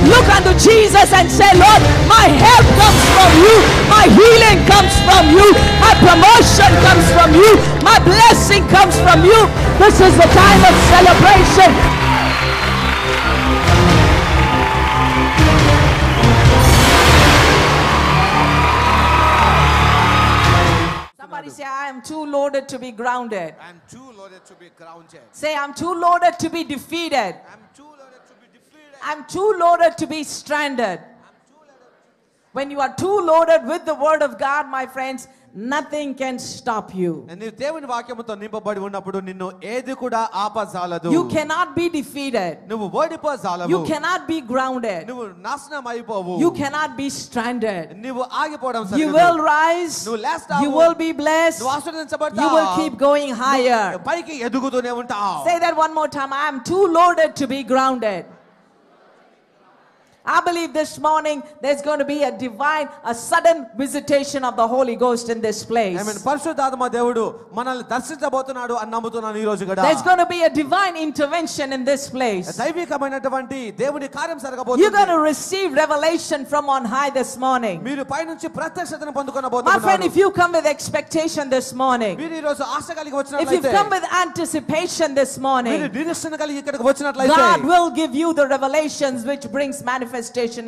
Look unto Jesus and say, Lord, my help comes from you, my healing comes from you, my promotion comes from you, my blessing comes from you. This is the time of celebration. Somebody say, I am too loaded to be grounded. I am too loaded to be grounded. Say, I'm too loaded to be defeated. I'm too loaded to be defeated. I'm too loaded to be stranded. When you are too loaded with the word of God, my friends, nothing can stop you. నీవు దేవుని వాక్యముతో నింపబడి ఉన్నప్పుడు నిన్ను ఏది కూడా ఆపజాలదు. You cannot be defeated. నువ్వు ఓడిపోజాలవు. You cannot be grounded. నువ్వు నాశనం అయిపోవు. You cannot be stranded. నువ్వు ఆగిపోవడం You సరిగ్గా. will rise. నువ్వు లేస్తావు. You will be blessed. నువ్వు ఆశీర్వదించబడతావు. You will keep going higher. పైకి ఎదుగుతూనే ఉంటావు. Say that one more time. I am too loaded to be grounded. I believe this morning there's going to be a sudden visitation of the Holy Ghost in this place. ఆమేన్. పరిశుద్ధాత్మ దేవుడు మనల్ని దర్శించబోతున్నాడు అని నమ్ముతున్నాను ఈ రోజు కూడా. There's going to be a divine intervention in this place. దైవికమైనటువంటి దేవుని కార్యం జరగబోతుంది. You're going to receive revelation from on high this morning. మీరు పైనుంచి ప్రత్యక్షతను పొందుకోబోతున్నారు. My friend, if you come with expectation this morning, మీరు ఈ రోజు ఆశ కలిగి if you వచ్చినట్లయితే, come with anticipation this morning, మీరు నిరీక్షణ కలిగి ఇక్కడికి వచ్చినట్లయితే, God will give you the revelations which brings manifestation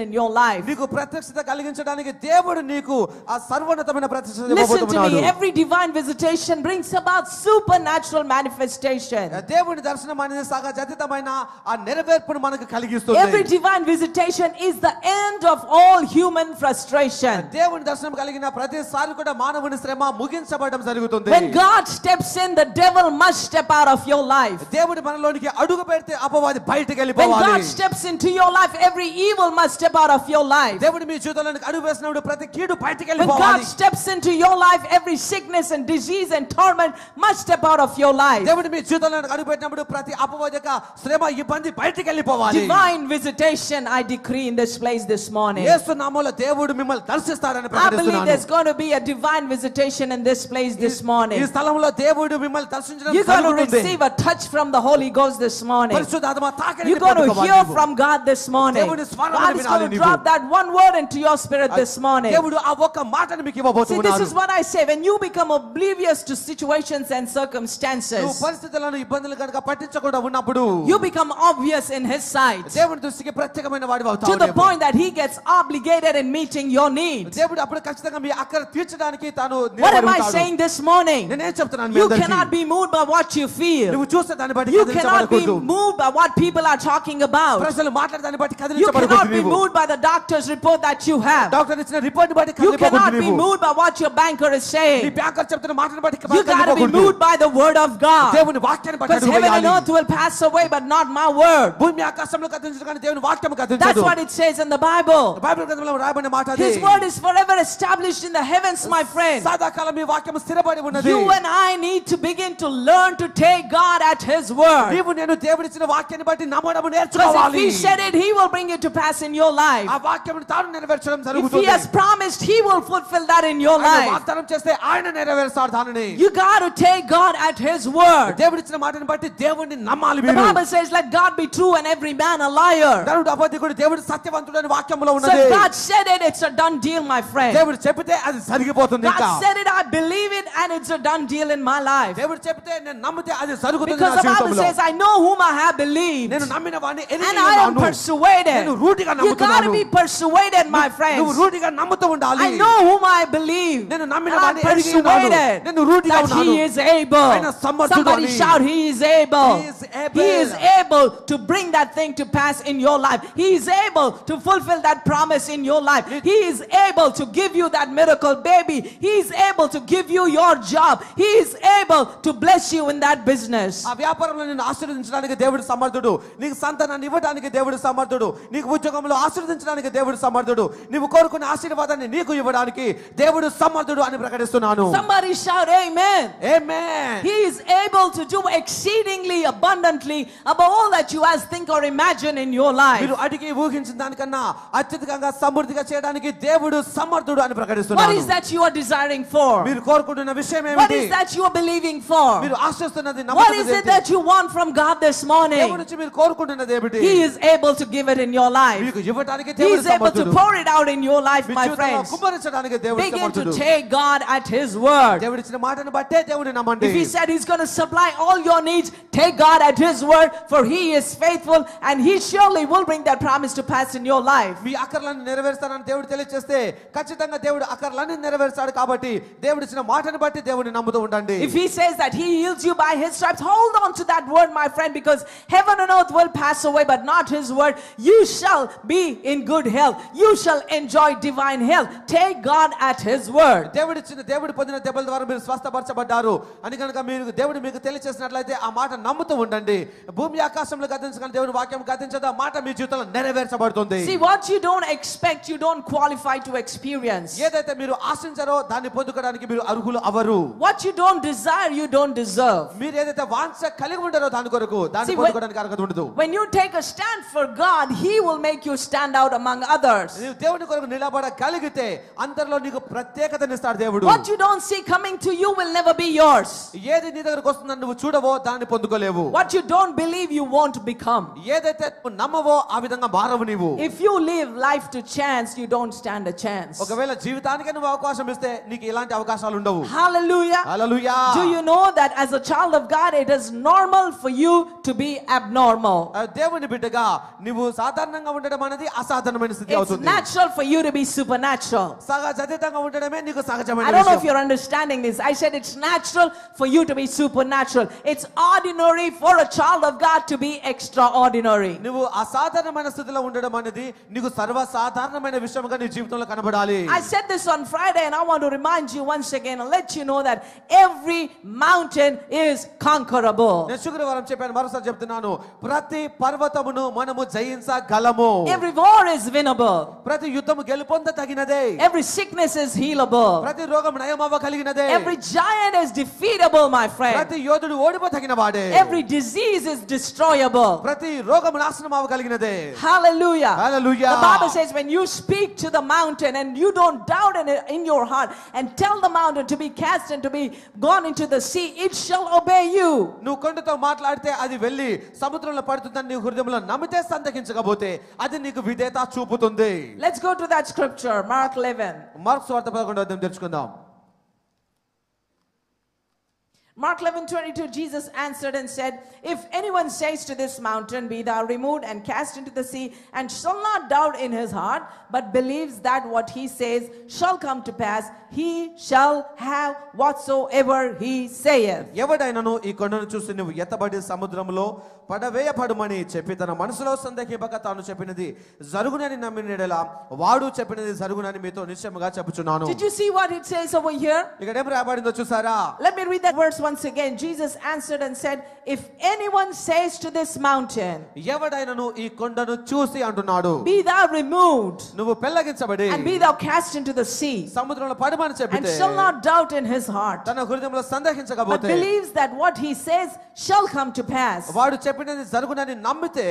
in your life. నీకు ప్రత్యక్షత కలిగించడానికి దేవుడు నీకు ఆ సర్వోన్నతమైన ప్రత్యక్షత Listen to ఇవ్వబోతున్నాడు. me, every divine visitation brings about supernatural manifestation. దేవుని దర్శనం అనేది సహజాతీతమైన ఆ నెరవేర్పును మనకు కలిగిస్తుంది. Every divine visitation is the end of all human frustration. దేవుని దర్శనం కలిగిన ప్రతిసారి కూడా మానవుని శ్రమ ముగించబడడం జరుగుతుంది. When God steps in, the devil must step out of your life. దేవుడి మనలోనికి అడుగు పెడితే అపవాది బయటికి When వెళ్ళిపోవాలి. God steps into your life, every evil must step out of your life. దేవుడు మీ జీవితంలోనికి అడుగు వేసినప్పుడు ప్రతి కీడు బయటికి When God వెళ్ళిపోవాలి. steps into your life, every sickness and disease and torment must step out of your life. దేవుడు మీ జీవితంలోనికి అడుగు పెట్టినప్పుడు ప్రతి అపవాదిక శ్రమ ఇబ్బంది బయటికి వెళ్ళిపోవాలి. Divine visitation I decree in this place this morning. యేసు నామములో దేవుడు మిమ్మల్ని దర్శిస్తాడని I believe ప్రకటిస్తున్నాను. there's going to be a divine visitation in this place this morning. ఈ స్థలంలో దేవుడు మిమ్మల్ని దర్శించడం You're going to జరుగుతుంది. receive a touch from the Holy Ghost this morning. పరిశుద్ధాత్మ తాకిడిని You're going to పొందుకోవాలి hear నీవు. from God this morning. దేవుని స్వరాన్ని God is వినాలి going to నీవు. drop that one word into your spirit this morning. దేవుడు ఆ ఒక్క మాటను మీకు See, ఇవ్వబోతున్నాడు. this is what I say. When you become oblivious to situations and నువ్వు circumstances, పరిస్థితులను ఇబ్బందులు కనుక పట్టించకుండా ఉన్నప్పుడు you become obvious in His sight. దేవుని దృష్టికి ప్రత్యేకమైన వాడివి To అవుతావు. the point that He gets obligated in meeting your needs. దేవుడు అప్పుడు ఖచ్చితంగా మీ అక్కర తీర్చడానికి తాను What am నిలబడి I ఉంటాడు. saying this morning? నేనేం చెప్తున్నాను మీ You అందరికీ? cannot be moved by what you feel. నువ్వు చూస్తే దాన్ని బట్టి You cannot be కదిలించబడకూడదు. moved by what people are talking about. ప్రజలు మాట్లాడదాన్ని బట్టి You cannot కదిలించబడకూడదు be నీవు. moved by the doctor's report that you have. Doctor ఇచ్చిన రిపోర్ట్ బట్టి You cannot కదిలిపోకూడదు be నీవు. moved by what your banker is నీ saying. Banker చెప్తున్న మాటను బట్టి You got to be కదిలిపోకూడదు. moved by the word of God. దేవుని వాక్యాన్ని బట్టి Because అడుగు heaven and వేయాలి. earth will pass away, but not my word. భూమి ఆకాశంలో కదిలించదు కానీ దేవుని వాక్యం That's కదిలించదు. what it says in the Bible. Bible గ్రంథంలో రాయబడిన మాట అది. His word is forever established in the heavens, my friend. సదాకాలం మీ వాక్యం స్థిరపడి ఉన్నది. You and I need to begin to learn to take God at His word. నీవు నేను దేవుడిచ్చిన వాక్యాన్ని బట్టి నమ్మడం Because if నేర్చుకోవాలి. He said it, He will bring it to pass in your life. ఆ వాక్యం తాను నెరవేర్చడం If He జరుగుతుంది. has promised, He will fulfill that in your ఆయన life. వాగ్దానం చేస్తే ఆయన నెరవేరుస్తాడు దానిని. You got to take God at His word. దేవుడిచ్చిన మాటను బట్టి దేవుణ్ణి నమ్మాలి The మీరు. Bible says, let God be true and every man a liar. దేవుడు అబద్ధికుడు దేవుడు సత్యవంతుడు అని వాక్యంలో So ఉన్నది. if God said it, it's a done deal, my friend. దేవుడు చెబితే అది జరిగిపోతుంది ఇంకా. God said it, I believe it, and it's a done deal in my life. దేవుడు చెబితే నేను నమ్మితే అది జరుగుతుంది Because నా the Bible జీవితంలో. says, I know whom I have believed, నేను నమ్మిన వాడిని ఎరిగి and I am ఉన్నాను. persuaded. నేను రూఢిగా You got to నమ్ముతున్నాను. be persuaded, my నువ్వు friends. రూఢిగా నమ్ముతూ ఉండాలి. I know whom I believe, నేను and నమ్మిన I'm వాడిని ఎరిగి ఉన్నాను. persuaded నేను రూఢిగా that ఉన్నాను. He is able. ఆయన సమర్థుడు Somebody అని. shout, He is able. He is able. He is able to bring that thing to pass in your life. He is able to fulfill that promise in your life. He is able to give you that miracle baby. He is able to give you your job. He is able to bless you in that business. ఆ వ్యాపారంలో నిన్ను ఆశీర్వదించడానికి దేవుడు సమర్థుడు. నీకు సంతానాన్ని ఇవ్వడానికి దేవుడు సమర్థుడు. నీకు ఉద్యోగంలో ఆశీర్వదించడానికి దేవుడు సమర్థుడు. నీవు కోరుకున్న ఆశీర్వాదాన్ని నీకు ఇవ్వడానికి దేవుడు సమర్థుడు అని ప్రకటిస్తున్నాను. Somebody shout amen. Amen. He is able to do exceedingly abundantly above all that you ask, think or imagine in your life. మీరు అడిగి ఊహించిన దానికన్నా అత్యధికంగా సమృద్ధిగా చేయడానికి దేవుడు సమర్థుడు అని ప్రకటిస్తున్నాను. What is that you are desiring for? మీరు కోరుకుంటున్న విషయం What ఏమిటి? is that you are believing for? మీరు ఆశిస్తున్నది What is it that you want from God this morning? దేవుడి నుంచి మీరు కోరుకుంటున్నది ఏమిటి? He is able to give it in your life. మీకు ఇవ్వడానికి He దేవుడు is able to సమర్థుడు. pour it out in your life, me my జీవితంలో friends. కుమ్మరించడానికి దేవుడు Begin to సమర్థుడు. take God at His word. దేవుడు ఇచ్చిన మాటను బట్టే దేవుని నమ్మండి. If He said He's going to supply all your needs, take God at His word, for He is faithful and He surely will bring that promise to pass in your life. మీ అక్కర్లను నెరవేరుస్తానని దేవుడు తెలియజేస్తే ఖచ్చితంగా దేవుడు అక్కర్లన్నీ నెరవేరుస్తాడు. కాబట్టి దేవుడు ఇచ్చిన మాటను బట్టి దేవుని నమ్ముతూ ఉండండి. If He says that He heals you by His stripes, hold on to that word, my friend, because heaven and earth will pass away, but not His word. You shall be in good health. You shall enjoy divine health. Take God at His word. దేవుడు పొందిన దెబ్బల ద్వారా మీరు స్వస్థపరచబడ్డారు అని కనుక మీరు దేవుడు మీకు తెలియజేసినట్లయితే ఆ మాట నమ్ముతూ ఉండండి. భూమి ఆకాశంలో గతించగల దేవుని వాక్యం గతించదు. ఆ మాట మీ జీవితంలో నెరవేర్చబడుతుంది. See, what you don't expect, you don't qualify to experience. ఏదైతే మీరు ఆశించారో దాన్ని పొందుకోవడానికి మీరు అర్హులు hour. What you don't desire, you don't deserve. మీరు ఏదైతే వాంఛ కలిగి ఉంటారో దాని కొరకు దాన్ని పొందుకోవడానికి అర్హత ఉండదు. When you take a stand for God, He will make you stand out among others. నీవు దేవుని కొరకు నిలబడగలిగితే అందరిలో నీకు ప్రత్యేకతనిస్తాడు దేవుడు. What you don't see coming to you will never be yours. ఏది నీ దగ్గరకు వస్తుందని నువ్వు చూడవో దాన్ని పొందుకోలేవు. What you don't believe, you won't become. ఏదైతే నువ్వు నమ్మవో ఆ విధంగా మారవు నీవు. If you live life to chance, you don't stand a chance. ఒకవేళ జీవితానికి నువ్వు అవకాశం ఇస్తే నీకు ఎలాంటి అవకాశాలు ఉండవు. Hallelujah. Hallelujah. Do you know that as a child of God, it is normal for you to be abnormal? దేవుని బిడ్డగా నీవు సాధారణంగా ఉండడం అనేది అసాధారణమైన స్థితి It's అవుతుంది. natural for you to be supernatural. సహజంగా ఉండడమే నీకు సహజమైన I don't know if విషయం. you're understanding this. I said it's natural for you to be supernatural. It's ordinary for a child of God to be extraordinary. నువ్వు అసాధారణమైన స్థితిలో ఉండడం అనేది నీకు సర్వసాధారణమైన విషయంగా నీ జీవితంలో కనబడాలి. I said this on Friday and I want to remind you once again and let you know that every mountain is conquerable. నేను శుక్రవారం చెప్పాను, మరోసారి చెప్తున్నాను. ప్రతి పర్వతమును మనము జయించగలము. Every war is winnable. ప్రతి యుద్ధము గెలుపొందతగినదే. Every sickness is healable. ప్రతి రోగం నయమవ్వగలిగినదే. Every giant is defeatable, my friend. ప్రతి యోధుడు ఓడిపోతగిన వాడే. Every disease is destroyable. ప్రతి రోగం నాశనం అవ్వగలిగినదే. Hallelujah. Hallelujah. The Bible says when you speak to the mountain and you don't doubt in your heart and tell the mountain to be cast and to be gone into the sea, it shall obey you. నువ్వు కొండతో మాట్లాడితే అది వెళ్ళి సముద్రంలో పడుతుందని నీ హృదయంలో నమ్మితే సందేహించకపోతే అది నీకు విధేయత చూపుతుంది. Let's go to that scripture, Mark 11. Mark సువార్త 11వ అధ్యాయం తెరుచుకుందాం. Mark 11:22, Jesus answered and said, if anyone says to this mountain, be thou removed and cast into the sea, and shall not doubt in his heart, but believes that what he says shall come to pass, he shall have whatsoever he saith. ఎవడైనను ఈ కొండను చూసి నువ్వు ఎత్తబడి సముద్రంలో పడవేయపడుమని చెప్పి తన మనసులో సందేహింపక తాను చెప్పినది జరుగునని నమ్మినడలా వాడు చెప్పినది జరుగునని మీతో నిశ్చయముగా చెప్పుచున్నాను. Did you see what it says over here? ఇక్కడ ఏం రాయబడిందో చూసారా? Let me read that verse once again. Jesus answered and said, if anyone says to this mountain, ఎవడైనను ఈ కొండను చూసి అంటున్నాడు, be thou removed నువ్వు పెళ్లగించబడి and be thou cast into the sea, సముద్రంలో పడమని and చెప్పితే shall not doubt in his heart, తన హృదయంలో but సందేహించకపోతే believes that what he says shall come to pass, వాడు చెప్పినది జరుగునని నమ్మితే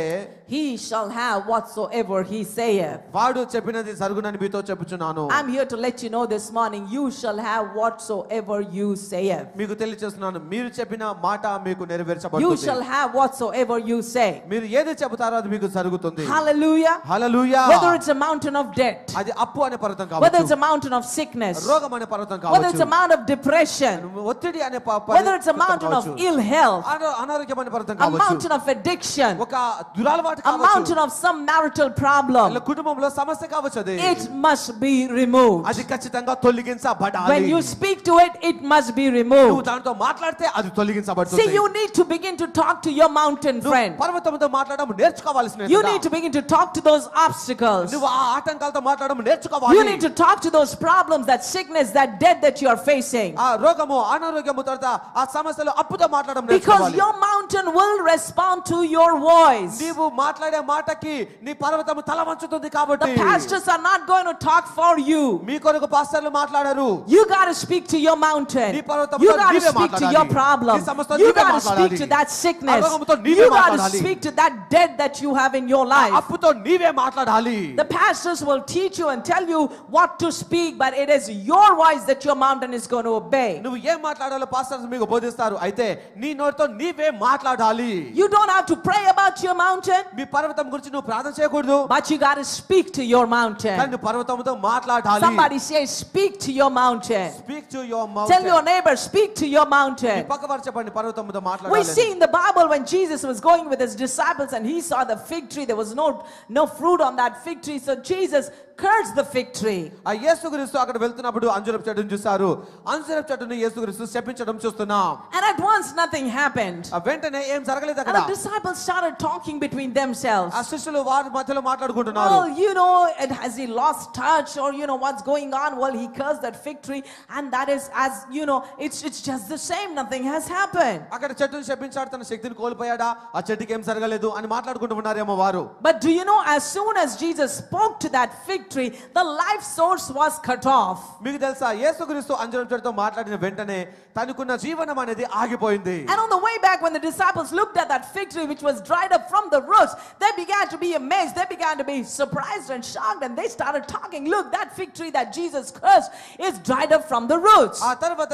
he shall have whatsoever he saith. వాడు చెప్పినది జరుగునని మీతో చెప్పుచున్నాను. I'm here to let you know this morning, you shall have whatsoever you saith. మీకు తెలియజేస్తున్నాను, మీరు చెప్పిన మాట మీకు You నెరవేర్చబడుతుంది. shall have whatsoever you say. మీరు ఏది చెబుతారో అది మీకు జరుగుతుంది. Hallelujah. Hallelujah. Whether it's a mountain of debt, అది అప్పు అనే పర్వతం whether it's కావచ్చు, a mountain of sickness, రోగం అనే పర్వతం whether it's a కావచ్చు, mountain of depression, ఒత్తిడి అనే whether it's a mountain of ill health, అనారోగ్యం అనే పర్వతం a కావచ్చు, mountain of addiction, ఒక దురలవాటు a కావచ్చు, mountain of some marital problem, కుటుంబంలో సమస్య కావచ్చు, అది it must be removed. అది ఖచ్చితంగా తొలగించబడాలి. When you speak to it, it must be నువ్వు removed. దాంతో మాట్లాడితే అది See, తొలగించబడుతుంది. you need to begin to talk to your mountain friend. పర్వతముతో మాట్లాడడం నేర్చుకోవాల్సిన You need to begin to talk to those obstacles. నువ్వు ఆ ఆటంకాలతో మాట్లాడడం You నేర్చుకోవాలి. need to talk to those problems, that sickness, that death that you are facing. ఆ రోగము అనారోగ్యము తర్వాత ఆ సమస్యలు అప్పుతో మాట్లాడడం Because నేర్చుకోవాలి. your mountain will respond to your voice. నీవు మాట్లాడే మాటకి నీ పర్వతము తల వంచుతుంది కాబట్టి. The pastors are not going to talk for you. మీ కొరకు పాస్టర్లు మాట్లాడరు. You got to speak to your mountain. నీ పర్వతంతో You got to నీవే speak to మాట్లాడాలి. your problem. నీ సమస్యతో You నీవే got to మాట్లాడాలి. speak to that sickness. ఆ రోగముతో నీవే You got to మాట్లాడాలి. speak to that death that you have in your life. అప్పుతో నీవే మాట్లాడాలి. The pastors will teach you and tell you what to speak, but it is your voice that your mountain is going to obey. నువ్వు ఏం మాట్లాడాలో pastors మీకు బోధిస్తారు. అయితే నీ నోటితో నీవే మాట్లాడాలి. You don't have to pray about your mountain, మీ పర్వతం గురించి నువ్వు ప్రార్థన చేయకూడదు. but you got to speak to your mountain. కానీ నువ్వు పర్వతంతో మాట్లాడాలి. Somebody say, speak to your mountain. Speak to your Tell mountain. your neighbor, speak to your me mountain. పక్కవారు చెప్పండి పర్వతంతో We మాట్లాడాలి. see in the Bible when Jesus was going with his disciples and he saw the fig tree, there was no fruit on that fig tree. So Jesus cursed the fig tree. ఆ యేసుక్రీస్తు అక్కడ వెళ్తున్నప్పుడు అంజూరపు చెట్టును చూశారు. అంజూరపు చెట్టును యేసుక్రీస్తు శపించడం చూస్తున్నాం. And at once nothing happened. ఆ వెంటనే ఏం జరగలేదు And అక్కడ. the disciples started talking between themselves. ఆ శిష్యులు వారి మధ్యలో మాట్లాడుకుంటున్నారు. Well, has he lost touch, or what's going on? Well, he cursed that fig tree, and that is, as it's just the same. Nothing has happened. అక్కడ చెట్టును శపించాడు, తన శక్తిని కోల్పోయాడా, ఆ చెట్టుకి ఏం జరగలేదు అని మాట్లాడుకుంటున్నారేమో వారు. But do you know, as soon as Jesus spoke to that fig tree, the life source was cut off. మీకు తెలుసా యేసుక్రీస్తు అంజూరపు చెట్టుతో మాట్లాడిన వెంటనే తనకున్న జీవనం అనేది ఆగిపోయింది. And on the way back, when the disciples looked at that fig tree which was dried up from the roots, they began to be amazed. They began to be surprised and shocked, and they started talking, look, that fig tree that Jesus cursed is dried up from the roots. ఆ తర్వాత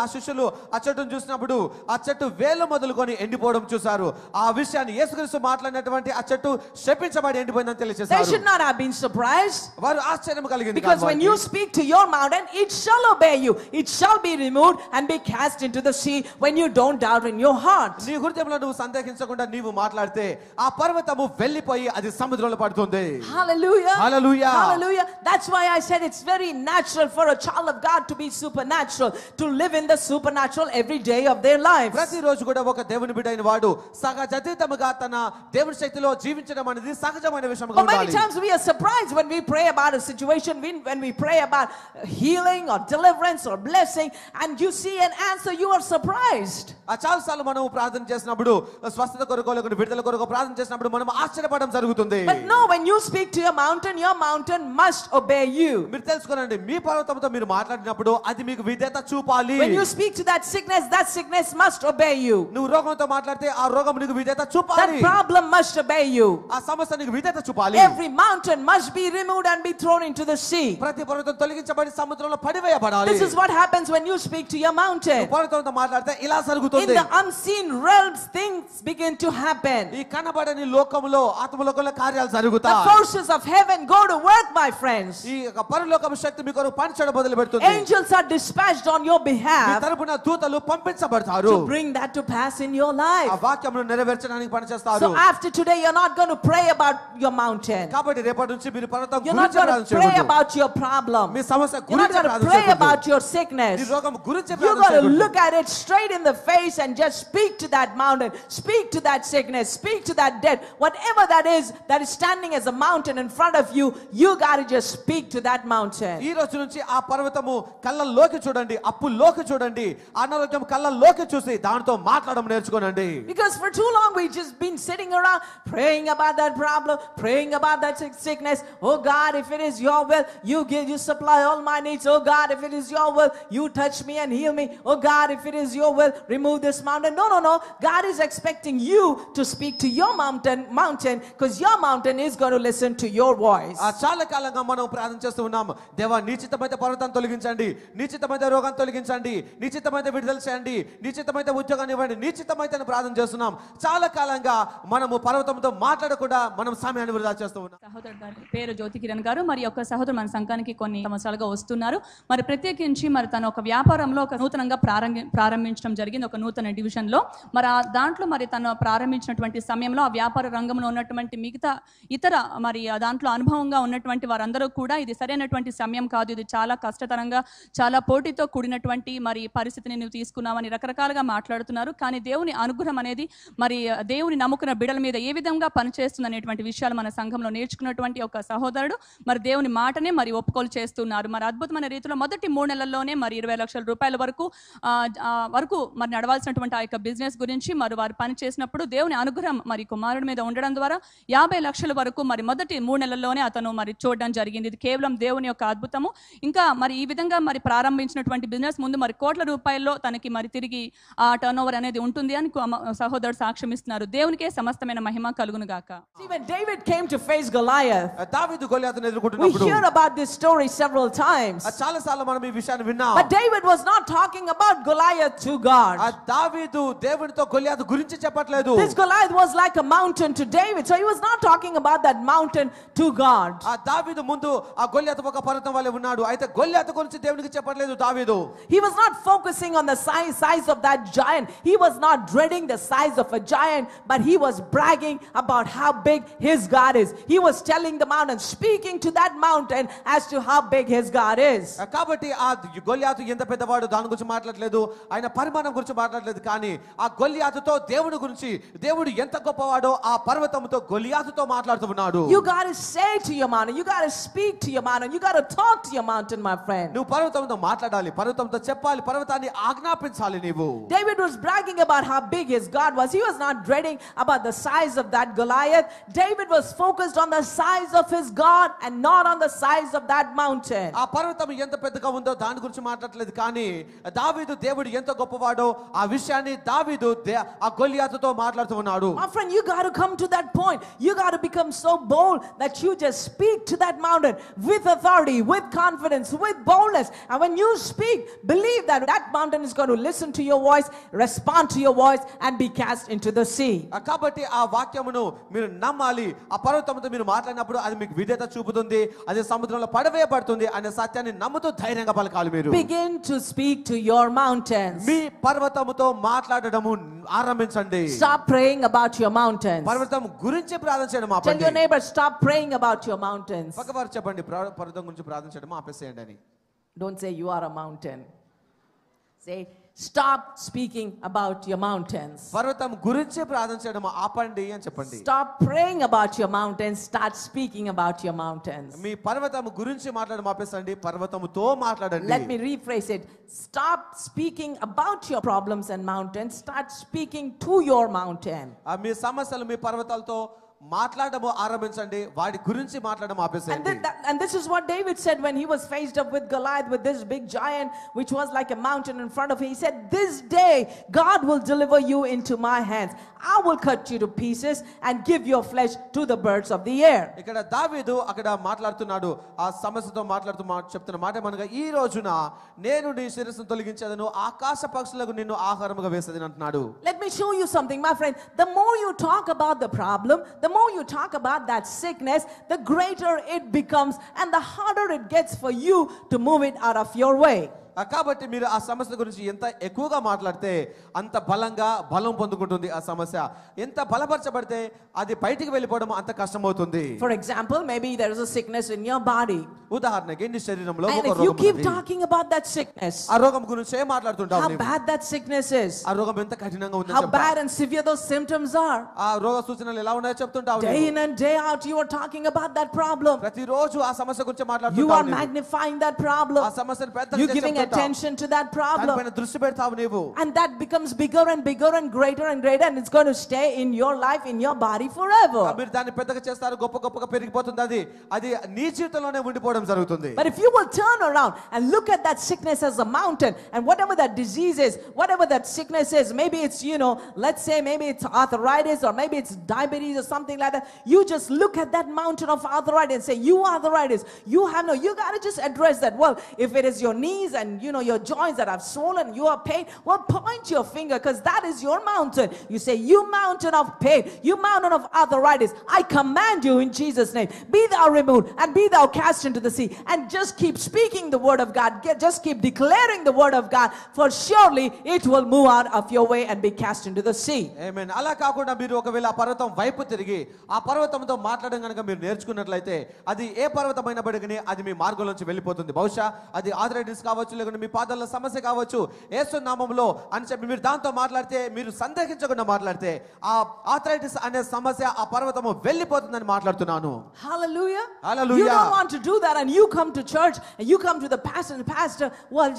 ఆ శిష్యులు ఆ చెట్టును చూసినప్పుడు ఆ చెట్టు వేలు మొదలుకొని ఎండిపోవడం చూశారు. ఆ విషయాన్ని యేసుక్రీస్తు మాట్లాడినటువంటి ఆ చెట్టు శపించబడి ఎండిపోయిందని They తెలియజేశారు. should not have been surprised. వారు ఆశ్చర్యం కలిగింది. Because when you speak to your mountain, it shall obey you. It shall be removed and be cast into the sea when you don't doubt in your heart. నీ హృదయంలో నువ్వు సందేహించకుండా నీవు మాట్లాడితే ఆ పర్వతము వెళ్ళిపోయి అది సముద్రంలో పడుతుంది. Hallelujah. Hallelujah. Hallelujah. That's why I said it's very natural for a child of God to be supernatural, to live in the supernatural every day of their lives. ప్రతిరోజు కూడా ఒక దేవుని బిడ్డ అయిన వాడు సహజాతీతముగా తన దేవుని శక్తిలో జీవించడం అనేది సహజమైన విషయంగా But many ఉండాలి. times we are surprised when we pray about a situation, when we pray about healing or deliverance or blessing, and you see an answer, you are surprised. ఆ చాలాసార్లు మనం ప్రార్థన చేసినప్పుడు స్వస్థత కొరకు లేకుంటే విడుదల కొరకు ప్రార్థన చేసినప్పుడు మనం ఆశ్చర్యపడడం జరుగుతుంది. But no, when you speak to your mountain must obey you. మీరు తెలుసుకోనండి, మీ పర్వతంతో మీరు మాట్లాడినప్పుడు అది మీకు విధేయత చూపాలి. When you speak to that sickness must obey you. నువ్వు రోగంతో మాట్లాడితే ఆ రోగం నీకు విధేయత That చూపాలి. problem must obey you. ఆ సమస్య నీకు విధేయత చూపాలి. Every mountain must be removed and be thrown into the sea. ప్రతి పర్వతం తొలగించబడి సముద్రంలో పడివేయబడాలి. This is what happens when you speak to your mountain. పర్వతంతో మాట్లాడితే ఇలా In జరుగుతుంది. the unseen realms, things begin to happen. ఈ కనబడని లోకములో ఆత్మలోకంలో కార్యాలు The జరుగుతాయి. forces of heaven go to work, my friends. ఈ పరలోకపు శక్తి మీ కొరకు పనిచేయడం మొదలు పెడుతుంది. Angels are dispatched on your me behalf తరపున దూతలు పంపించబడతారు. to bring that to pass in your ఆ life. వాక్యమును నెరవేర్చడానికి పనిచేస్తారు. So after today, you're not going to pray about your mountain. కాబట్టి రేపటి నుంచి మీరు పర్వతం You're not గురించి going ప్రార్థన to pray చేయకూడదు. about your problem. మీ సమస్య You're not గురించి going to ప్రార్థన pray చేయకూడదు. about your ఈ sickness. రోగం గురించి You're ప్రార్థన going to చేయకూడదు. look at it straight in the face and just speak to that mountain, speak to that sickness, speak to that death, whatever that is standing as a mountain in front of you. You got to just speak to that mountain. ఈ రోజు నుంచి ఆ పర్వతము కళ్ళల్లోకి చూడండి, అప్పుల్లోకి చూడండి, అనారోగ్యం కళ్ళల్లోకి చూసి దానితో మాట్లాడడం నేర్చుకోనండి. Because for too long we've just been sitting around praying about that problem, praying about that sickness. Oh God, if it is your will, you supply all my needs. Oh God, if it is your will, you touch me and heal me. Oh God, if it is your will, remove this mountain. No. God is expecting you to speak to your mountain, because your mountain is going to listen to your voice. ఆ చాలా కాలంగా మనం ప్రార్థన చేస్తూ ఉన్నాం. దేవా, నిశ్చితమైన పర్వతాన్ని తొలగించండి, నిశ్చితమైన రోగాన్ని తొలగించండి, నిశ్చితమైన విడుదల చేయండి, నిశ్చితమైన ఉద్యోగాన్ని ఇవ్వండి, నిశ్చితమైన ప్రార్థన చేస్తున్నాం. చాలా కాలంగా మనము పర్వతంతో మాట్లాడకుండా మనం సమయాన్ని వృధా చేస్తూ ఉన్నాం. సహోదరుడు పేరు జ్యోతికిరణ్ కిరణ్ గారు. మరి ఒక సహోదరు మన సంఘానికి కొన్ని సంవత్సరాలుగా వస్తున్నారు. మరి ప్రత్యేకించి మరి తను ఒక వ్యాపారంలో ఒక నూతనంగా ప్రారంభించడం జరిగింది, ఒక నూతన డివిజన్లో. మరి దాంట్లో మరి తను ప్రారంభించినటువంటి సమయంలో ఆ వ్యాపార రంగంలో ఉన్నటువంటి మిగతా ఇతర మరి దాంట్లో అనుభవంగా ఉన్నటువంటి వారందరూ కూడా ఇది సరైనటువంటి సమయం కాదు, ఇది చాలా కష్టతరంగా చాలా పోటీతో కూడినటువంటి మరి పరిస్థితిని నువ్వు తీసుకున్నావని రకరకాలుగా మాట్లాడుతున్నారు. కానీ దేవుని అనుగ్రహం అనేది మరి దేవుని నమ్ముకున్న బిడ్డల మీద ఏ విధంగా పనిచేస్తుంది అనేటువంటి విషయాలు మన సంఘంలో నేర్చుకున్నటువంటి ఒక సహోదరుడు మరి దేవుని మాటనే మరి ఒప్పుకోలు చేస్తున్నారు. మరి అద్భుతమైన రీతిలో మొదటి 3 నెలల్లోనే మరి 20 లక్షల రూపాయల వరకు మరి నడవాల్సినటువంటి ఆ యొక్క బిజినెస్ గురించి మరి వారు పని చేసినప్పుడు దేవుని అనుగ్రహం మరి కుమారుడి మీద ఉండడం ద్వారా 50 లక్షల వరకు మరి మొదటి 3 నెలల్లోనే అతను మరి చూడడం జరిగింది. ఇది కేవలం దేవుని యొక్క అద్భుతము. ఇంకా మరి ఈ విధంగా మరి ప్రారంభించినటువంటి బిజినెస్ ముందు మరి కోట్ల రూపాయల్లో తనకి మరి తిరిగి ఆ టర్న్ ఓవర్ అనేది ఉంటుంది అని సహోదరుడు సాక్ష్యం ఇస్తున్నారు. దేవునికే సమస్తమైన మహిమ కలుగును గాక. When David came to face Goliath, దావీదు గొలియాతును we ఎదుర్కొంటున్నప్పుడు hear about this story several times. చాలా సార్లు మనం ఈ విషయాన్ని విన్నాం. But David was not talking about Goliath to God. దావీదు దేవునితో గొలియాతు గురించి చెప్పట్లేదు. This Goliath was like a mountain to David, so he was not talking about that mountain to God. దావీదు ముందు ఆ గొలియాతు ఒక పర్వతం వలె ఉన్నాడు, అయితే గొలియాతు గురించి దేవునికి చెప్పట్లేదు దావీదు. He was not focusing on the size of that giant. He was not dreading the size of a giant, but he was bragging about how big his God is. He was telling the mountain, speaking to that mountain as to how big his God is. కాబట్టి ఆ గొలియాతు ఎంత పెద్దవాడు దాని గురించి మాట్లాడలేదు, ఆయన పరిమాణం గురించి మాట్లాడలేదు. కానీ ఆ గొలియాతుతో దేవుడి గురించి, దేవుడు ఎంత గొప్పవాడో ఆ పర్వతంతో గొలియాతుతో మాట్లాడుతూ ఉన్నాడు. You got to say to your mountain, you got to speak to your mountain, you got to talk to your mountain, my friend. నువ్వు పర్వతంతో మాట్లాడాలి, పర్వతంతో చెప్పాలి, పర్వతాన్ని ఆజ్ఞాపించాలి నీవు. David was bragging about how big his God was. He was not dreading about the size of that Goliath. David was focused on the size of his God and not on the size of that mountain. ఆ పర్వతం ఎంత పెద్దగా ఉందో దాని గురించి మాట్లాడలేదు, కానీ దావీదు దేవుడు ఎంత గొప్పవాడో ఆ విషయాన్ని దావీదు ఆ గొలియాతుతో మాట్లాడుతూ ఉన్నాడు. My friend, you got to come to that point. You got to become so bold that you just speak to that mountain with authority, with confidence, with boldness. And when you speak, believe that that mountain is going to listen to your voice, respond to your voice, and be cast into the sea. కాబట్టి ఆ వాక్యమును మీరు నమ్మాలి. ఆ పర్వతంతో మీరు మాట్లాడినప్పుడు అది మీకు విధేయత చూపుతుంది, అది సముద్రంలో పడవేయబడుతుంది అనే సత్యాన్ని నమ్ముతూ ధైర్యంగా పలకాలి. మీరు Begin to speak to your mountains. మీ పర్వతముతో మాట్లాడడము ఆరంభించండి. Stop praying about your mountains. పర్వతం గురించి ప్రార్థన చేయడం Tell ఆపండి. your neighbor, stop praying about your mountains. పక్కవారు చెప్పండి, పర్వతం గురించి ప్రార్థన చేయడం ఆపేసేయండి అని. Don't say you are a mountain. Say, stop speaking about your mountains. పర్వతం గురించి ప్రార్థన చేయడం ఆపండి అని చెప్పండి. Stop praying about your mountains. Start speaking about your mountains. మీ పర్వతం గురించి మాట్లాడడం ఆపేసండి, పర్వతముతో మాట్లాడండి. Let me rephrase it. Stop speaking about your problems and mountains. Start speaking to your mountain. మీ సమస్యలు మీ పర్వతాలతో మాట్లాడము ఆరంభించండి, వాడి గురించి మాట్లాడడం ఆపేసేయండి. And this is what David said when he was faced up with Goliath, with this big giant which was like a mountain in front of him. He said, this day God will deliver you into my hands. I will cut you to pieces and give your flesh to the birds of the air. ఇక్కడ దావీదు అక్కడ మాట్లాడుతున్నాడు, ఆ సమస్యతో మాట్లాడుతూ చెప్తున్న మాట ఏమనగా, ఈ రోజున నేను నీ శిరస్సును తొలగించేదను, ఆకాశ పక్షులకు నిన్ను ఆహారముగా వేసేదని అంటున్నాడు. Let me show you something, my friend. The more you talk about the problem, the more you talk about that sickness, the greater it becomes and the harder it gets for you to move it out of your way. కాబట్టి మీరు ఆ సమస్య గురించి ఎంత ఎక్కువగా మాట్లాడితే అంత బలం పొందుకుంటుంది ఆ సమస్య. ఎంత బలపరచబడితే అది బయటికి వెళ్ళిపోవడం అంత కష్టమవుతుంది. For example, maybe there is a sickness in your body. ఉదాహరణకి నీ శరీరంలో And ఒక if you రోగం keep ఉంది. talking about that sickness, ఆ రోగం గురించి మాట్లాడుతుంటావు how నీవు. bad that sickness is, ఆ రోగం ఎంత కఠినంగా ఉందో how చెప్తా. bad and severe those symptoms are. ఆ రోగ సూచనలు ఎలా ఉన్నాయో చెప్తుంటావు. Day in and day out you are talking about that problem. ప్రతిరోజు ఆ సమస్య గురించి You are మాట్లాడుతుంటావు. magnifying that problem. ఆ సమస్యను పెద్దగా You're giving attention to that problem. దానిపైన దృష్టి పెడతావు నీవు. And that becomes bigger and bigger and greater and greater, and it's going to stay in your life, in your body forever. మీరు దాన్ని పెద్దగా చేస్తారు, గొప్పగా పెరిగిపోతుంది. అది నీ జీవితంలోనే ఉండిపోవడం జరుగుతుంది. But if you will turn around and look at that sickness as a mountain, and whatever that disease is, whatever that sickness is, maybe it's, let's say maybe it's arthritis or maybe it's diabetes or something like that, you just look at that mountain of arthritis and say, you got to just address that. Well, if it is your knees and and your joints that have swollen, you are pain. Well, point your finger, because that is your mountain. You say, you mountain of pain, you mountain of arthritis, I command you in Jesus' name, be thou removed and be thou cast into the sea. And just keep speaking the word of God. Just keep declaring the word of God, for surely it will move out of your way and be cast into the sea. ఆమేన్. అలా కాకుండా మీరు ఒకవేళ ఆ పర్వతం వైపు తిరిగి ఆ పర్వతంతో మాట్లాడడం కనుక మీరు నేర్చుకున్నట్లయితే అది ఏ పర్వతమైనప్పటికీ అది మీ మార్గంలోంచి వెళ్ళిపోతుంది. బహుశా అది ఆర్థరైటిస్ కావచ్చు, లేకుంటే మీ పాదాల సమస్య కావచ్చు, యేసు నామములో అని చెప్పి మీరు దాంతో మాట్లాడితే, మీరు సందేహించకుండా మాట్లాడితే ఆ ఆర్థరైటిస్ అనే సమస్య ఆ పర్వతము వెళ్ళిపోతుందని మాట్లాడుతున్నాను. Hallelujah. Hallelujah. You don't want to do that, and you come to church and you come to the pastor, and the pastor, well,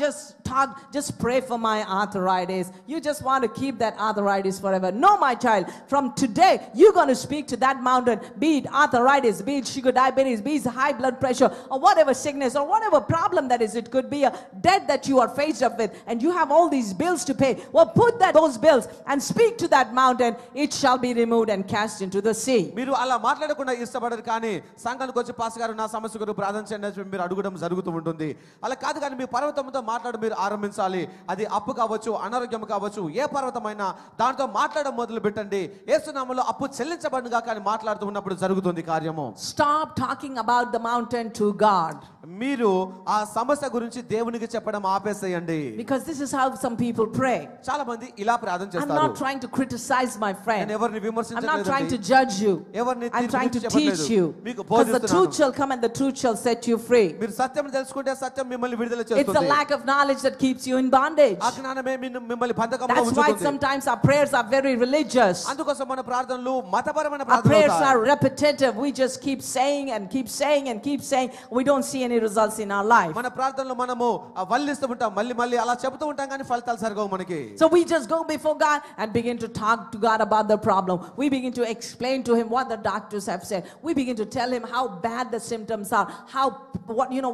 just pray for my arthritis. You just want to keep that arthritis forever. No, my child, from today you're going to speak to that mountain, be it arthritis, be it sugar diabetes, be it high blood pressure, or whatever sickness or whatever problem that is. It could be a debt that you are faced up with, and you have all these bills to pay. Well, put those bills and speak to that mountain. It shall be removed and cast into the sea. మీరు అలా మాట్లాడకుండా ఇష్టపడరు, కానీ సంఘానికి వచ్చి pass గారు నా సమస్య గురించి ప్రార్థన చేయండి అని మీరు అడగడం జరుగుతూ ఉంటుంది. అలా కాదు, కానీ మీ పర్వతంతో మాట్లాడడం మీరు ఆరంభించాలి. అది అప్పు కావచ్చు, అనారోగ్యం కావచ్చు, ఏ పర్వతమైనా దాంతో మాట్లాడడం మొదలు పెట్టండి. యేసు నామములో అప్పు చెల్లించబడుగా కానీ మాట్లాడుతూ ఉన్నప్పుడు జరుగుతుంది కార్యము. Stop talking about the mountain to God. మీరు ఆ సమస్య గురించి దేవునికి చెప్పడం ఆపేసేయండి. Because this is how some people pray. చాలా మంది ఇలా ప్రార్థన I'm చేస్తారు. not trying to criticize my friend. నేను ఎవరిని I'm not trying విమర్శించట్లేదండి. to judge you. ఎవరిని I'm trying to తీర్పు teach you. మీకు Because the truth బోధిస్తున్నాను. shall come and the truth shall set you free. మీరు సత్యం తెలుసుకుంటే సత్యం మిమ్మల్ని విడుదల It's the చేస్తుంది. lack of knowledge that keeps you in bondage. అజ్ఞానమే మిమ్మల్ని బంధకంలో That's why ఉంచుతుంది. sometimes our prayers are very religious. అందుకోసం మన ప్రార్థనలు మతపరమైన Our ప్రార్థనలు prayers are అవుతాయి. repetitive. We just keep saying and keep saying and keep saying. We don't see any results in our life. మన ప్రార్థనలు మనము వల్లిస్తూ ఉంటాం, మళ్ళీ అలా చెబుతూ ఉంటాం, కానీ ఫలితాలు సరిగవు మనకి. So we just go before God and begin to talk to God about the problem. We begin to explain to him what the doctors have said. We begin to tell him how bad the symptoms are,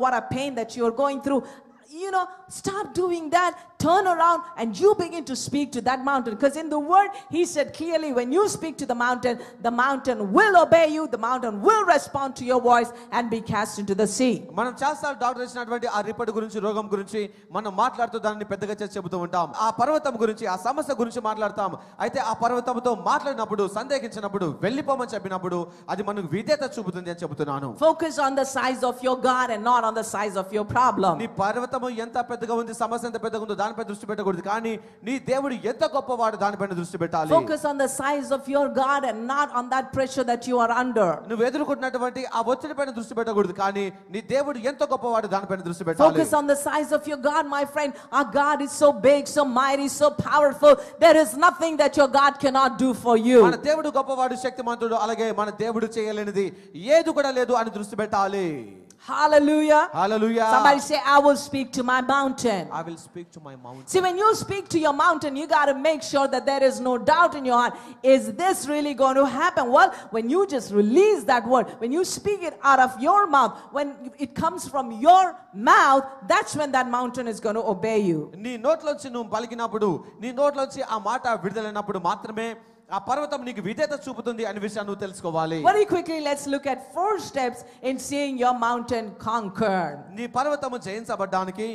what a pain that you're going through. Stop doing that. Turn around and you begin to speak to that mountain. Because in the word, he said clearly, when you speak to the mountain will obey you. The mountain will respond to your voice and be cast into the sea. మనం చాలాసార్లు doctor ఇచ్చినటువంటి ఆ report గురించి, రోగం గురించి మనం మాట్లాడుతూ దాన్ని పెద్దగా చేసి చెబుతూ ఉంటాం. ఆ పర్వతం గురించి, ఆ సమస్య గురించి మాట్లాడతాం. అయితే ఆ పర్వతంతో మాట్లాడినప్పుడు, సందేహించినప్పుడు, వెళ్ళిపోమని చెప్పినప్పుడు అది మనకు విధేయత చూపుతుంది అని చెబుతున్నాను. Focus on the size of your God and not on the size of your problem. నీ పర్వతము ఎంత పెద్దగా ఉంది, సమస్య ఎంత పెద్దగా ఉందో దానిపై దృష్టి పెట్టకూడదు, కానీ నీ దేవుడు ఎంత గొప్పవాడు దానిపైన దృష్టి పెట్టాలి. Focus on the size of your God and not on that pressure that you are under. నువ్వు ఎదుర్కొంటున్నటువంటి ఆ ఒత్తిడి పైన దృష్టి పెట్టకూడదు, కానీ నీ దేవుడు ఎంత గొప్పవాడు దానిపైన దృష్టి పెట్టాలి. Focus on the size of your God, my friend. Our God is so big, so mighty, so powerful. There is nothing that your God cannot do for you. మన దేవుడు గొప్పవాడు, శక్తిమంతుడు, అలాగే మన దేవుడు చేయలేనిది ఏది కూడా లేదు అని దృష్టి పెట్టాలి. Hallelujah. Hallelujah. Somebody say, I will speak to my mountain. I will speak to my mountain. See, when you speak to your mountain, you got to make sure that there is no doubt in your heart. Is this really going to happen? Well, when you just release that word, when you speak it out of your mouth, when it comes from your mouth, that's when that mountain is going to obey you. నీ నోట్లోంచి నువ్వు పలికినప్పుడు, నీ నోట్లోంచి ఆ మాట విడుదలైనప్పుడు మాత్రమే ఆ పర్వతం నీకు విధేయత చూపుతుంది అనే విషయాన్ని నువ్వు తెలుసుకోవాలి. Very quickly, let's look at 4 steps in seeing your mountain conquered. నీ పర్వతము జయించబడడానికి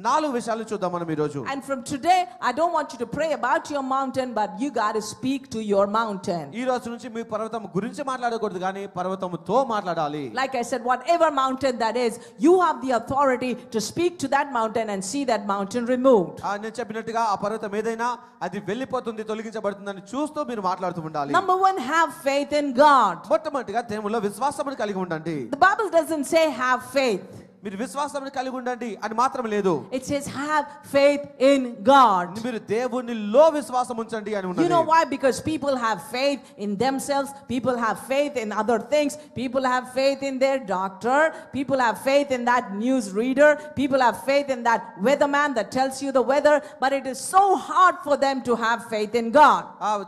4 విషయాలు చూద్దాం మనం ఈ రోజు. And from today, I don't want you to pray about your mountain, but you got to speak to your mountain. ఈ రోజు నుంచి మీ పర్వతం గురించి మాట్లాడకూడదు, కానీ పర్వతముతో మాట్లాడాలి. Like I said, whatever mountain that is, you have the authority to speak to that mountain and see that mountain removed. నేను చెప్పినట్టుగా ఆ పర్వతం ఏదైనా అది వెళ్ళిపోతుంది, తొలగించబడుతుందని చూస్తూ మీరు మాట్లాడుతూ ఉండాలి. Number 1, have faith in God. మొట్టమొదటిగా దేవునిలో విశ్వాసమును కలిగి ఉండండి. The Bible doesn't say have faith. మీరు విశ్వాసాన్ని కలిగి ఉండండి అని మాత్రం లేదు. It says have faith in God. మీరు దేవునిలో విశ్వాసం ఉంచండి అని ఉన్నది. You know why? Because people have faith in themselves, people have faith in other things, people have faith in their doctor, people have faith in that news reader, people have faith in that weatherman that tells you the weather, but it is so hard for them to have faith in God.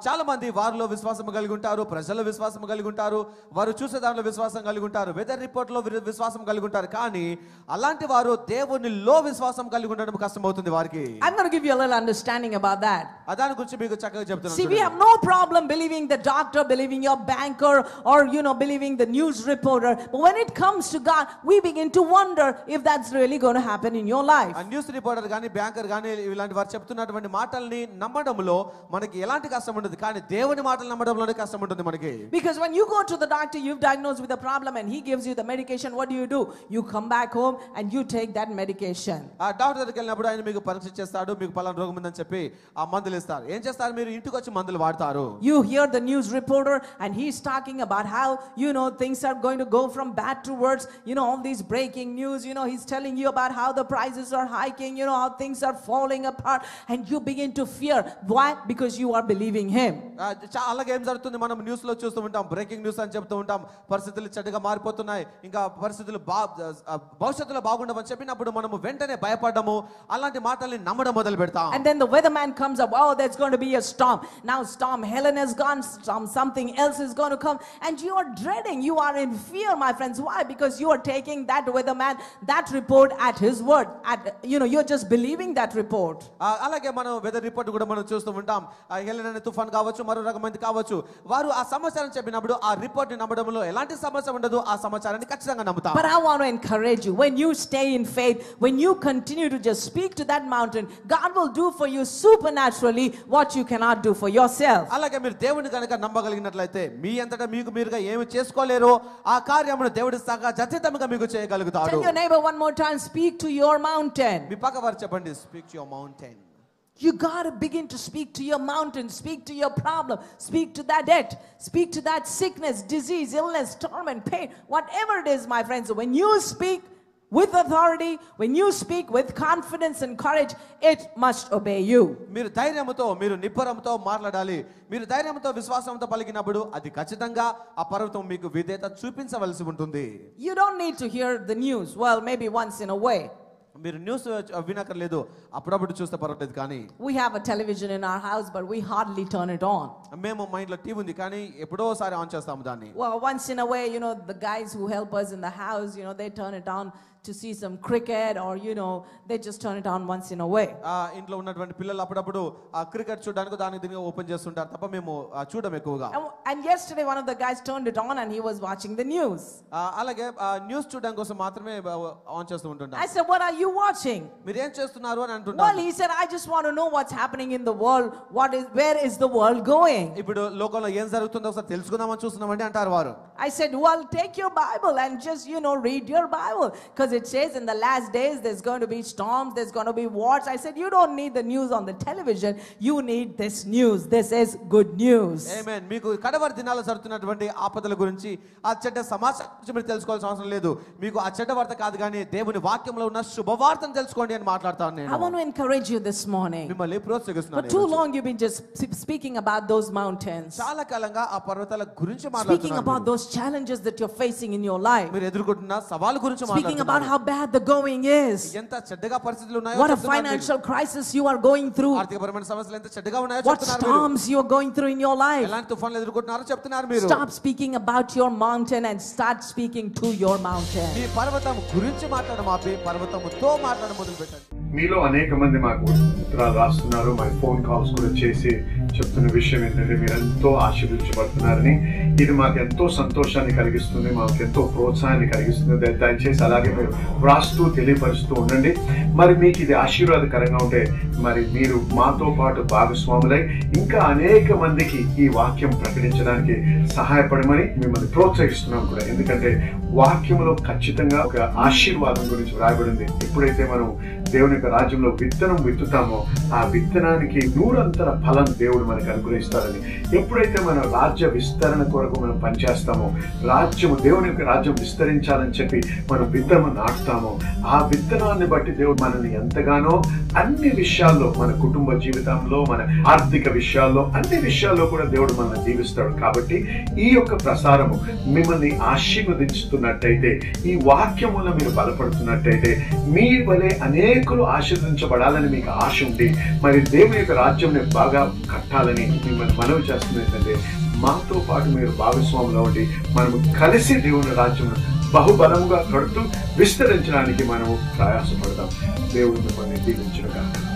చాలా మంది వారిలో విశ్వాసం కలిగి ఉంటారు, ప్రజల్లో విశ్వాసం కలిగి ఉంటారు, వారు చూసే దానిలో విశ్వాసం కలిగి ఉంటారు, వెదర్ రిపోర్ట్ లో విశ్వాసం కలిగి ఉంటారు, కానీ అలాంటి వారు దేవునిలో విశ్వాసం కలిగి ఉండడం కష్టమవుతుంది వారికి. I'm going to give you a little understanding about that. దాని గురించి మీకు చక్కగా చెప్తున్నాను. See, we have no problem believing the doctor, believing your banker, or believing the news reporter. But when it comes to God, we begin to wonder if that's really going to happen in your life. ఆ news reporter గాని banker గాని ఇలాంటి వారు చెప్తున్నటువంటి మాటల్ని నమ్మడంలో మనకి ఎలాంటి కష్టం ఉండదు, కానీ దేవుని మాటలు నమ్మడంలోనే కష్టం ఉంటుంది మనకి. Because when you go to the doctor, you've diagnosed with a problem and he gives you the medication, what do? You come back home and you take that medication. ఆ డాక్టర్ దగ్గరికి వెళ్ళినప్పుడు ఆయన మీకు పరీక్ష చేస్తాడు, మీకు పలానా రోగం ఉందని చెప్పి ఆ మందులు ఇస్తారు. ఏం చేస్తారు? మీరు ఇంటికి వచ్చి మందులు వాడతారు. You hear the news reporter and he's talking about how things are going to go from bad to worse, all these breaking news, he's telling you about how the prices are hiking, how things are falling apart, and you begin to fear. Why? Because you are believing him. అలాగే ఏం జరుగుతుంది, మనం news లో చూస్తూ ఉంటాం, breaking news అని చెప్తూ ఉంటాం, పరిస్థితులు చెడ్డగా మారిపోతున్నాయి, ఇంకా పరిస్థితులు భవిష్యత్తులో బాగుండవని చెప్పినప్పుడు మనము వెంటనే భయపడము, అలాంటి మాటల్ని నమ్మడం మొదలు పెడతాం. And then the weatherman comes up, there's going to be a storm. Now storm Helen has gone, storm something else is going to come, and you are dreading, you are in fear, my friends. Why? Because you are taking that weatherman, that report at his word, you're just believing that report. అలాగే మనం weather report కూడా మనం చూస్తూ ఉంటాం. Helen అనే తుఫాన్ కావచ్చు, మరో రకమైనది కావచ్చు, వారు ఆ సమాచారం చెప్పినప్పుడు ఆ రిపోర్ట్ ని నమ్మడంలో ఎలాంటి సమస్య ఉండదు, ఆ సమాచారాన్ని ఖచ్చితంగా నమ్ముతాం. But I want to encourage you, when you stay in faith, when you continue to just speak to that mountain, God will do for you supernaturally what you cannot do for yourself. అలాగే మీరు దేవుని గనుక నమ్మగలిగినట్లయితే మీ అంతటా మీకు మీరుగా ఏమి చేసుకోలేరో ఆ కార్యమును దేవుడు సహజసితంగా మీకు చేయగలుగుతాడు. Tell your neighbor one more time, speak to your mountain. మీ పక్క వారు చెప్పండి, speak to your mountain. You got to begin to speak to your mountain, speak to your problem, speak to that debt, speak to that sickness, disease, illness, torment, pain, whatever it is, my friends. When you speak with authority, when you speak with confidence and courage, it must obey you. మీరు ధైర్యముతో, మీరు నిబ్బరముతో మాట్లాడాలి. మీరు ధైర్యముతో విశ్వాసంతో పలికినప్పుడు అది ఖచ్చితంగా ఆ పర్వతం మీకు విధేయత చూపించవలసి ఉంటుంది. You don't need to hear the news, well, maybe once in a way. మీరు న్యూస్ వినకర్లేదు, అప్పుడప్పుడు చూస్తే పర్వాలేదు. కానీ we have a television in our house, but we hardly turn it on. మేము మా ఇంట్లో టీవీ ఉంది, కానీ ఎప్పుడోసారి ఆన్ చేస్తాము దాన్ని. Well, once in a way, the guys who help us in the house, they turn it on to see some cricket, or they just turn it on once in a way. ఇంట్లో ఉన్నటువంటి పిల్లలు అప్పుడప్పుడు cricket చూడడానికి దానికి దీనికి open చేస్తుంటారు తప్ప మేము చూడడం ఎక్కువగా. And yesterday one of the guys turned it on and he was watching the news. అలాగే న్యూస్ చూడడం కోసం మాత్రమే ఆన్ చేస్తూ ఉంటుంటారు. I said, what are you watching? మీరు ఏం చేస్తున్నారు అని అంటున్నారు. Well, he said, I just want to know what's happening in the world. Where is the world going? ఇప్పుడు లోకంలో ఏం జరుగుతుందో ఒకసారి తెలుసుకుందామని చూస్తున్నామండి అంటారు వారు. I said, well, take your Bible and just read your Bible, because it says in the last days there's going to be storms, there's going to be wars. I said, you don't need the news on the television, you need this news. This is good news. Amen. మీకు కడవరి దినాల్లో జరుగుతున్నటువంటి ఆపదల గురించి, ఆ చెడ్డ సమాచారం గురించి మీరు తెలుసుకోవాల్సిన అవసరం లేదు. మీకు ఆ చెడ్డ వార్త కాదు, కానీ దేవుని వాక్యంలో ఉన్న శుభవార్తను తెలుసుకోండి అని మాట్లాడతాను నేను. I want to encourage you this morning. మిమ్మల్ని ప్రోత్సహిస్తున్నాను. For too long you've been just speaking about those mountains, చాలా కాలంగా ఆ పర్వతాల గురించి మాట్లాడుతున్నారు. speaking about those challenges that you're facing in your life, మీరు ఎదుర్కొంటున్న సవాలు గురించి మాట్లాడుతున్నారు. speaking about how bad the going is, ఎంత చెడ్డగా పరిస్థితులు ఉన్నాయో, what a financial crisis you are going through, ఆర్థికపరమైన సమస్యలు ఎంత చెడ్డగా ఉన్నాయో what చెప్తున్నారు. storms you are going through in your life. ఎలాంటి తుఫాన్లు ఎదుర్కొంటున్నారో చెప్తున్నారు మీరు. Stop speaking about your mountain and start speaking to your mountain. మీ పర్వతం గురించి మాట్లాడడం ఆపి పర్వతముతో మాట్లాడడం మొదలుపెట్టండి. మీలో అనేక మంది మాకు ఉత్తరాలు రాస్తున్నారు, మరి ఫోన్ కాల్స్ కూడా చేసి చెప్తున్న విషయం ఏంటంటే మీరు ఎంతో ఆశీర్వదించబడుతున్నారని. ఇది మాకు ఎంతో సంతోషాన్ని కలిగిస్తుంది, మాకు ఎంతో ప్రోత్సాహాన్ని కలిగిస్తుంది. దయచేసి అలాగే మీరు వ్రాస్తూ తెలియపరుస్తూ ఉండండి. మరి మీకు ఇది ఆశీర్వాదకరంగా ఉంటే మరి మీరు మాతో పాటు భాగస్వాములై ఇంకా అనేక మందికి ఈ వాక్యం ప్రకటించడానికి సహాయపడమని మిమ్మల్ని ప్రోత్సహిస్తున్నాం కూడా. ఎందుకంటే వాక్యంలో ఖచ్చితంగా ఒక ఆశీర్వాదం గురించి వ్రాయబడింది. ఎప్పుడైతే మనం దేవుని యొక్క రాజ్యంలో విత్తనం విత్తుతామో ఆ విత్తనానికి నూరంతర ఫలం దేవుడు మనకు అనుగ్రహిస్తారని. ఎప్పుడైతే మనం రాజ్య విస్తరణ కొరకు మనం పనిచేస్తామో, రాజ్యము దేవుని యొక్క రాజ్యం విస్తరించాలని చెప్పి మనం విత్తనం నాటుతామో, ఆ విత్తనాన్ని బట్టి దేవుడు మనల్ని ఎంతగానో అన్ని విషయాల్లో, మన కుటుంబ జీవితంలో, మన ఆర్థిక విషయాల్లో, అన్ని విషయాల్లో కూడా దేవుడు మనల్ని దీవిస్తాడు. కాబట్టి ఈ యొక్క ప్రసారము మిమ్మల్ని ఆశీర్వదించుతున్నట్టయితే, ఈ వాక్యములో మీరు బలపడుతున్నట్టయితే, మీ వలె అనేకులు ఆశీర్వదించబడాలని మీకు ఆశ ఉండి మరి దేవుని యొక్క రాజ్యంని బాగా కట్టాలని మిమ్మల్ని మనవి చేస్తుంది ఏంటంటే, మాతో పాటు మీరు భాగస్వాములో ఉండి మనము కలిసి దేవుని రాజ్యం బహుబలముగా కడుతూ విస్తరించడానికి మనము ప్రయాసపడదాం. దేవుడు మిమ్మల్ని దీవించును గాక.